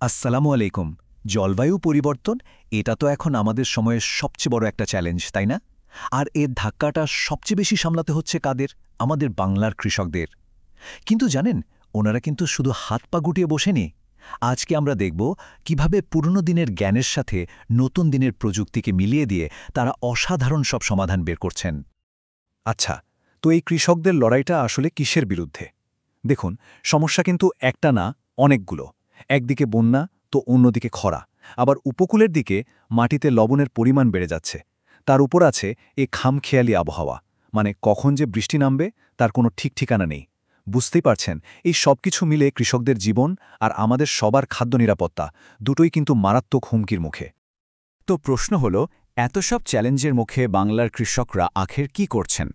আসসালামু আলাইকুম। জলবায়ু পরিবর্তন এটা তো এখন আমাদের সময়ের সবচেয়ে বড় একটা চ্যালেঞ্জ, তাই না? আর এর ধাক্কাটা সবচেয়ে বেশি সামলাতে হচ্ছে কাদের? আমাদের বাংলার কৃষকদের। কিন্তু জানেন, ওনারা কিন্তু শুধু হাত পা গুটিয়ে বসেনি। আজকে আমরা দেখব কিভাবে পুরনো দিনের জ্ঞানের সাথে নতুন দিনের প্রযুক্তিকে মিলিয়ে দিয়ে তারা অসাধারণ সব সমাধান বের করছেন। আচ্ছা, তো এই কৃষকদের লড়াইটা আসলে কিসের বিরুদ্ধে? দেখুন, সমস্যা কিন্তু একটা না, অনেকগুলো। একদিকে বন্যা, তো অন্যদিকে খরা। আবার উপকূলের দিকে মাটিতে লবণের পরিমাণ বেড়ে যাচ্ছে। তার উপর আছে এই খামখেয়ালি আবহাওয়া, মানে কখন যে বৃষ্টি নামবে তার কোনো ঠিক ঠিকানা নেই। বুঝতেই পারছেন, এই সবকিছু মিলে কৃষকদের জীবন আর আমাদের সবার খাদ্য নিরাপত্তা দুটোই কিন্তু মারাত্মক হুমকির মুখে। তো প্রশ্ন হল, এত সব চ্যালেঞ্জের মুখে বাংলার কৃষকরা আখের কি করছেন?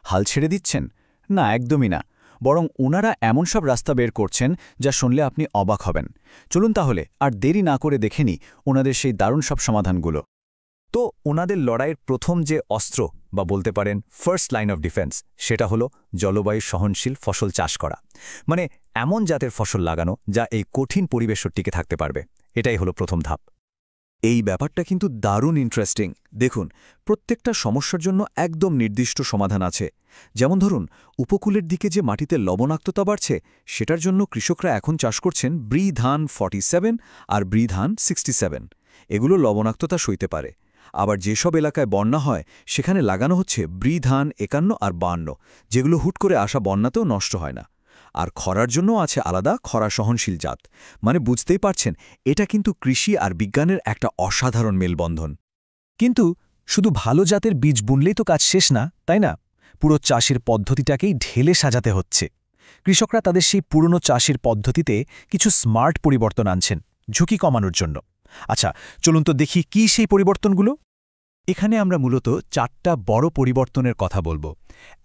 হাল ছেড়ে দিচ্ছেন? না, একদমই না। বরং ওনারা এমন সব রাস্তা বের করছেন যা শুনলে আপনি অবাক হবেন। চলুন তাহলে আর দেরি না করে দেখে নিই ওনাদের সেই দারুণ সব সমাধানগুলো। তো ওনাদের লড়াইয়ের প্রথম যে অস্ত্র বা বলতে পারেন ফার্স্ট লাইন অফ ডিফেন্স, সেটা হলো জলবায়ু সহনশীল ফসল চাষ করা। মানে এমন জাতের ফসল লাগানো যা এই কঠিন পরিবেশও টিকে থাকতে পারবে। এটাই হলো প্রথম ধাপ। এই ব্যাপারটা কিন্তু দারুণ ইন্টারেস্টিং। দেখুন, প্রত্যেকটা সমস্যার জন্য একদম নির্দিষ্ট সমাধান আছে। যেমন ধরুন, উপকূলের দিকে যে মাটিতে লবণাক্ততা বাড়ছে, সেটার জন্য কৃষকরা এখন চাষ করছেন ধান 47 আর ধান 67। এগুলো লবণাক্ততা সইতে পারে। আবার যেসব এলাকায় বন্যা হয় সেখানে লাগানো হচ্ছে ধান 51 আর 52, যেগুলো হুট করে আসা বন্যাতেও নষ্ট হয় না। আর খরার জন্য আছে আলাদা খরা সহনশীল জাত। মানে বুঝতেই পারছেন, এটা কিন্তু কৃষি আর বিজ্ঞানের একটা অসাধারণ মেলবন্ধন। কিন্তু শুধু ভালো জাতের বীজ বুনলেই তো কাজ শেষ না, তাই না? পুরো চাষের পদ্ধতিটাকেই ঢেলে সাজাতে হচ্ছে। কৃষকরা তাদের সেই পুরনো চাষের পদ্ধতিতে কিছু স্মার্ট পরিবর্তন আনছেন, ঝুঁকি কমানোর জন্য। আচ্ছা, চলুন তো দেখি কি সেই পরিবর্তনগুলো। এখানে আমরা মূলত 4টা বড় পরিবর্তনের কথা বলবো।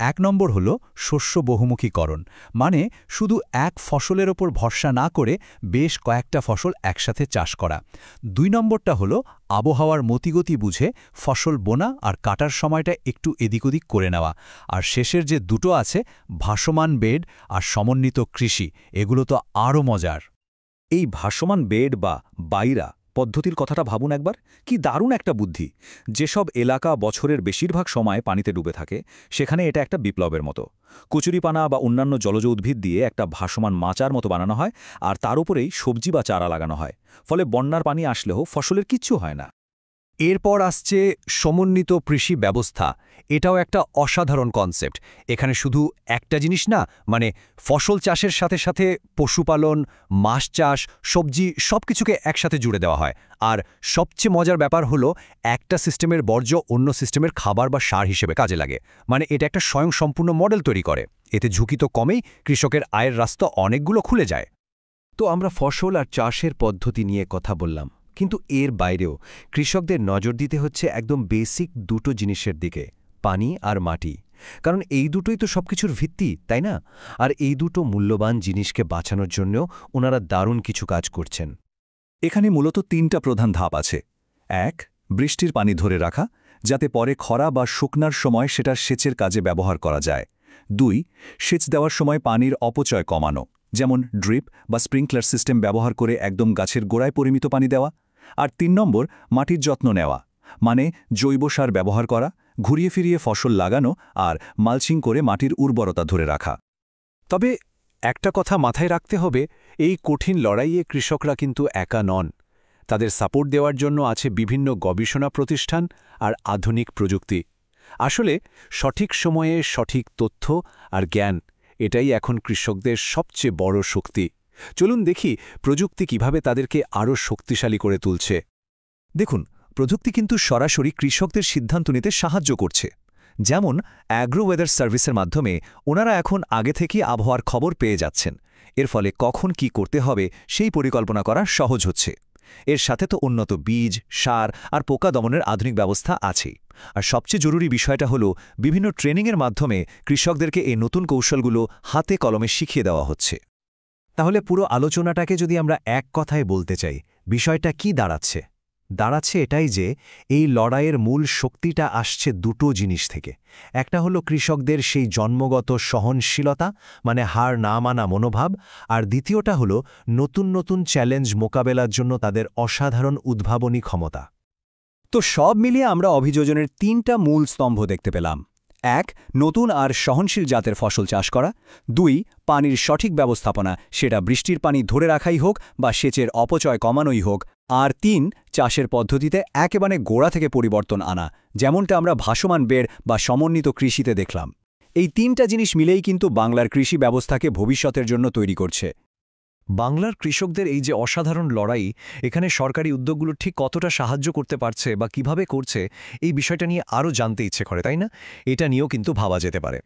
1 নম্বর হল শস্য বহুমুখীকরণ, মানে শুধু এক ফসলের ওপর ভরসা না করে বেশ কয়েকটা ফসল একসাথে চাষ করা। 2 নম্বরটা হল আবহাওয়ার মতিগতি বুঝে ফসল বোনা আর কাটার সময়টা একটু এদিক ওদিক করে নেওয়া। আর শেষের যে দুটো আছে, ভাসমান বেড আর সমন্বিত কৃষি, এগুলো তো আরও মজার। এই ভাসমান বেড বা বাইরা পদ্ধতির কথাটা ভাবুন একবার, কি দারুণ একটা বুদ্ধি। যেসব এলাকা বছরের বেশিরভাগ সময় পানিতে ডুবে থাকে, সেখানে এটা একটা বিপ্লবের মতো। কচুরিপানা বা অন্যান্য জলজ উদ্ভিদ দিয়ে একটা ভাসমান মাচার মতো বানানো হয়, আর তার উপরেই সবজি বা চারা লাগানো হয়। ফলে বন্যার পানি আসলেও ফসলের কিচ্ছু হয় না। এরপর আসছে সমন্বিত কৃষি ব্যবস্থা। এটাও একটা অসাধারণ কনসেপ্ট। এখানে শুধু একটা জিনিস না, মানে ফসল চাষের সাথে সাথে পশুপালন, মাছ চাষ, সবজি সবকিছুকে একসাথে জুড়ে দেওয়া হয়। আর সবচেয়ে মজার ব্যাপার হলো, একটা সিস্টেমের বর্জ্য অন্য সিস্টেমের খাবার বা সার হিসেবে কাজে লাগে। মানে এটা একটা স্বয়ংসম্পূর্ণ মডেল তৈরি করে। এতে ঝুঁকি তো কমেই, কৃষকের আয়ের রাস্তা অনেকগুলো খুলে যায়। তো আমরা ফসল আর চাষের পদ্ধতি নিয়ে কথা বললাম, কিন্তু এর বাইরেও কৃষকদের নজর দিতে হচ্ছে একদম বেসিক দুটো জিনিসের দিকে, পানি আর মাটি। কারণ এই দুটোই তো সবকিছুর ভিত্তি, তাই না? আর এই দুটো মূল্যবান জিনিসকে বাঁচানোর জন্যও ওনারা দারুণ কিছু কাজ করছেন। এখানে মূলত 3টা প্রধান ধাপ আছে। 1, বৃষ্টির পানি ধরে রাখা, যাতে পরে খরা বা শুকনার সময় সেটা সেচের কাজে ব্যবহার করা যায়। 2, সেচ দেওয়ার সময় পানির অপচয় কমানো, যেমন ড্রিপ বা স্প্রিংকলার সিস্টেম ব্যবহার করে একদম গাছের গোড়ায় পরিমিত পানি দেওয়া। আর 3 নম্বর, মাটির যত্ন নেওয়া, মানে জৈব সার ব্যবহার করা, ঘুরিয়ে ফিরিয়ে ফসল লাগানো আর মালচিং করে মাটির উর্বরতা ধরে রাখা। তবে একটা কথা মাথায় রাখতে হবে, এই কঠিন লড়াইয়ে কৃষকরা কিন্তু একা নন। তাদের সাপোর্ট দেওয়ার জন্য আছে বিভিন্ন গবেষণা প্রতিষ্ঠান আর আধুনিক প্রযুক্তি। আসলে সঠিক সময়ে সঠিক তথ্য আর জ্ঞান, এটাই এখন কৃষকদের সবচেয়ে বড় শক্তি। চলুন দেখি প্রযুক্তি কিভাবে তাদেরকে আরও শক্তিশালী করে তুলছে। দেখুন, প্রযুক্তি কিন্তু সরাসরি কৃষকদের সিদ্ধান্ত নিতে সাহায্য করছে। যেমন অ্যাগ্রো ওয়েদার সার্ভিসের মাধ্যমে ওনারা এখন আগে থেকে আবহাওয়ার খবর পেয়ে যাচ্ছেন। এর ফলে কখন কি করতে হবে সেই পরিকল্পনা করা সহজ হচ্ছে। এর সাথে তো উন্নত বীজ, সার আর পোকা দমনের আধুনিক ব্যবস্থা আছেই। আর সবচেয়ে জরুরি বিষয়টা হলো, বিভিন্ন ট্রেনিংয়ের মাধ্যমে কৃষকদেরকে এই নতুন কৌশলগুলো হাতে কলমে শিখিয়ে দেওয়া হচ্ছে। তাহলে পুরো আলোচনাটাকে যদি আমরা এক কথায় বলতে চাই, বিষয়টা কি দাঁড়াচ্ছে? দাঁড়াচ্ছে এটাই যে এই লড়াইয়ের মূল শক্তিটা আসছে দুটো জিনিস থেকে। একটা হলো কৃষকদের সেই জন্মগত সহনশীলতা, মানে হার না মানা মনোভাব, আর দ্বিতীয়টা হলো নতুন নতুন চ্যালেঞ্জ মোকাবেলার জন্য তাদের অসাধারণ উদ্ভাবনী ক্ষমতা। তো সব মিলিয়ে আমরা অভিযোজনের 3টা মূল স্তম্ভ দেখতে পেলাম। 1. নতুন আর সহনশীল জাতের ফসল চাষ করা। 2. পানির সঠিক ব্যবস্থাপনা, সেটা বৃষ্টির পানি ধরে রাখাই হোক বা সেচের অপচয় কমানোই হোক। আর 3. চাষের পদ্ধতিতে একেবারে গোড়া থেকে পরিবর্তন আনা, যেমনটা আমরা ভাসমান বেড় বা সমন্বিত কৃষিতে দেখলাম। এই 3টা জিনিস মিলেই কিন্তু বাংলার কৃষি ব্যবস্থাকে ভবিষ্যতের জন্য তৈরি করছে। বাংলার কৃষকদের এই যে অসাধারণ লড়াই, এখানে সরকারি উদ্যোগগুলো ঠিক কতটা সাহায্য করতে পারছে বা কিভাবে করছে, এই বিষয়টা নিয়ে আরও জানতে ইচ্ছে করে, তাই না? এটা নিয়েও কিন্তু ভাবা যেতে পারে।